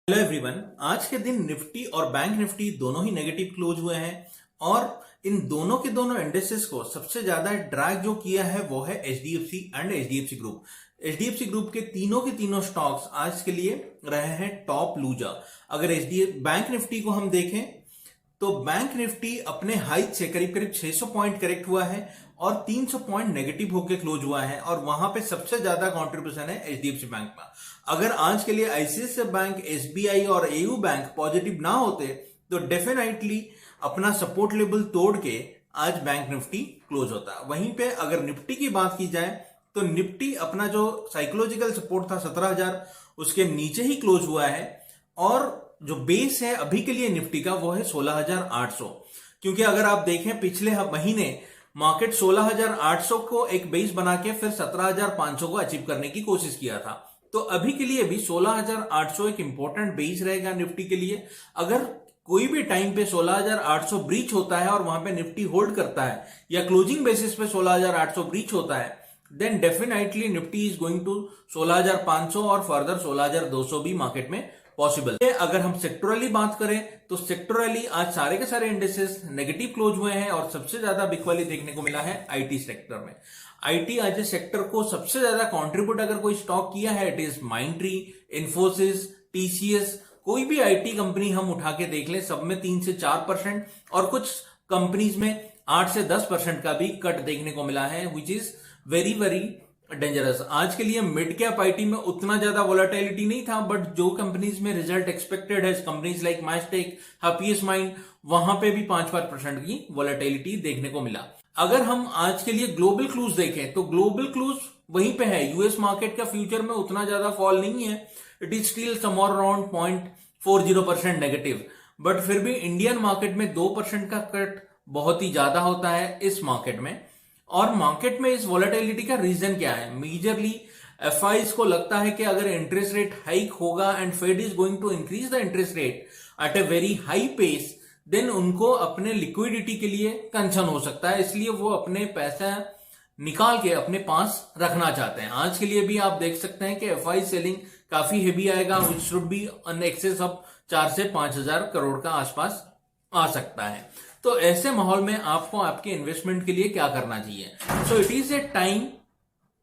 Hello everyone. आज के दिन निफ्टी और बैंक निफ्टी दोनों ही नेगेटिव क्लोज हुए हैं और इन दोनों के दोनों इंडेक्सेस को सबसे ज्यादा ड्रैग जो किया है वो है HDFC and HDFC group. HDFC group के तीनों स्टॉक्स आज के लिए रहे हैं टॉप लूजर। अगर एचडीएफ बैंक निफ्टी को हम देखें तो बैंक निफ्टी अपने हाई से करीब करीब 600 पॉइंट करेक्ट हुआ है और 300 पॉइंट नेगेटिव होकर क्लोज हुआ है और वहां पे सबसे ज्यादा कंट्रीब्यूशन है एचडीएफसी बैंक का। अगर आज के लिए आईसीआईसीआई बैंक, एसबीआई और एयू बैंक पॉजिटिव ना होते तो डेफिनेटली अपना सपोर्ट लेवल तोड़ के आज बैंक निफ्टी क्लोज होता। वहीं पे अगर निफ्टी की बात की जाए तो निफ्टी अपना जो साइकोलॉजिकल सपोर्ट था 17,000 उसके नीचे ही क्लोज हुआ है और जो बेस है अभी के लिए निफ्टी का वो है 16,800। क्योंकि अगर आप देखें पिछले महीने मार्केट 16,800 को एक बेस बना के फिर 17,500 को अचीव करने की कोशिश किया था, तो अभी के लिए भी 16,800 एक इंपॉर्टेंट बेस रहेगा निफ्टी के लिए। अगर कोई भी टाइम पे 16,800 ब्रीच होता है और वहां पे निफ्टी होल्ड करता है या क्लोजिंग बेसिस पे 16,800 ब्रीच होता है then definitely Nifty is going to 16,500 और फर्दर 16,200 भी मार्केट में पॉसिबल है। अगर हम सेक्टोरली बात करें तो सेक्टोरली आज सारे के सारे इंडेक्सेस नेगेटिव क्लोज हुए हैं और सबसे ज्यादा बिकवाली देखने को मिला है आईटी सेक्टर में। आईटी आज सेक्टर को सबसे ज्यादा कंट्रीब्यूट अगर कोई स्टॉक किया है it is Mindtree, Infosys, TCS. कोई भी आईटी कंपनी हम उठा के देख लें सब में 3 से 4% और कुछ कंपनीज में 8 से 10% का भी कट देखने को मिला है which is very very dangerous. आज के लिए मिड कैप आईटी में उतना ज्यादा वोलेटिलिटी नहीं था, बट जो कंपनीज में रिजल्ट एक्सपेक्टेड है companies like Mastek, happiest mind, वहां पे भी 5% की वोलेटिलिटी देखने को मिला। अगर हम आज के लिए ग्लोबल क्लूज देखें तो ग्लोबल क्लूज वहीं पे है। यूएस मार्केट का फ्यूचर में उतना ज्यादा फॉल नहीं है, it is still somewhere around 0.40% negative, but फिर भी इंडियन मार्केट में 2% का कट बहुत ही ज्यादा होता है इस मार्केट में। और मार्केट में इस वोलेटिलिटी का रीजन क्या है? मेजरली एफआईज को लगता है कि अगर इंटरेस्ट रेट हाइक होगा and Fed is going to increase the interest rate at a very high pace then उनको अपने लिक्विडिटी के लिए कंसर्न हो सकता है, इसलिए वो अपने पैसा निकाल के अपने पास रखना चाहते हैं। आज के लिए भी आप देख सकते हैं कि एफआई सेलिंग काफी हेवी आएगा which should be on excess of 4 से 5,000 करोड़ का आसपास आ सकता है। तो ऐसे माहौल में आपको आपके इन्वेस्टमेंट के लिए क्या करना चाहिए? So it is a time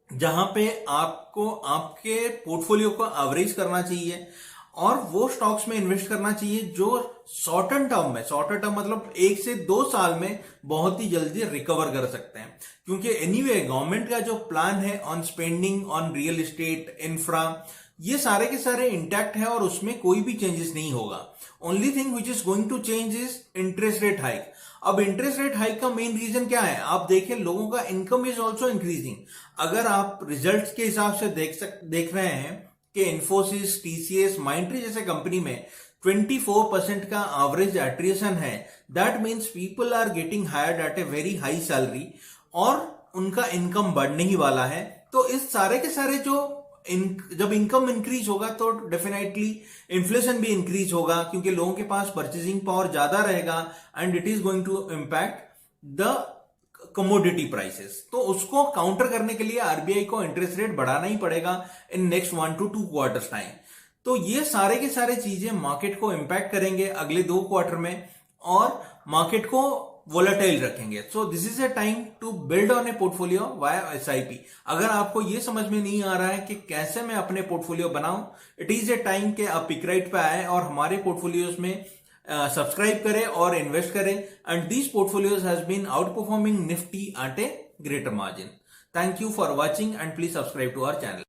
जहां पे आपको आपके पोर्टफोलियो को एवरेज करना चाहिए और वो स्टॉक्स में इन्वेस्ट करना चाहिए जो शॉर्ट टर्म मतलब 1 से 2 साल में बहुत ही जल्दी रिकवर कर सकते हैं। क्योंकि एनीवे गवर्नमेंट का जो प्लान है on spending on real estate, infra, ये सारे के सारे इंटैक्ट है और उसमें कोई भी चेंजेस नहीं होगा। Only thing which is going to change is interest rate hike. अब इंटरेस्ट रेट हाइक का मेन रीजन क्या है? आप देखें लोगों का इनकम इज ऑल्सो इंक्रीजिंग। अगर आप रिजल्ट्स के हिसाब से देख रहे हैं कि इन्फोसिस, टीसीएस, माइंडट्री जैसे कंपनी में 24% का एवरेज एट्रिशन है, that means people are getting hired at a very high salary और उनका इनकम बढ़ने ही वाला है। तो इस सारे के सारे जब इनकम इंक्रीज होगा तो डेफिनेटली इन्फ्लेशन भी इंक्रीज होगा क्योंकि लोगों के पास परचेजिंग पावर ज्यादा रहेगा and it is going to impact the commodity prices. तो उसको काउंटर करने के लिए आरबीआई को इंटरेस्ट रेट बढ़ाना ही पड़ेगा in next 1 to 2 quarters time. तो ये सारे के सारे चीजें मार्केट को इम्पैक्ट करेंगे अगले 2 क्वार्टर में और मार्केट को वोलेटाइल रखेंगे। So this is a time to build on a portfolio via SIP. अगर आपको ये समझ में नहीं आ रहा है कि कैसे मैं अपने पोर्टफोलियो बनाऊं, इट इज ए टाइम के आप पिकराइट पे आए और हमारे पोर्टफोलियोज में सब्सक्राइब करें और इन्वेस्ट करें and these portfolios has been outperforming Nifty at a greater margin. Thank you for watching and please subscribe to our channel.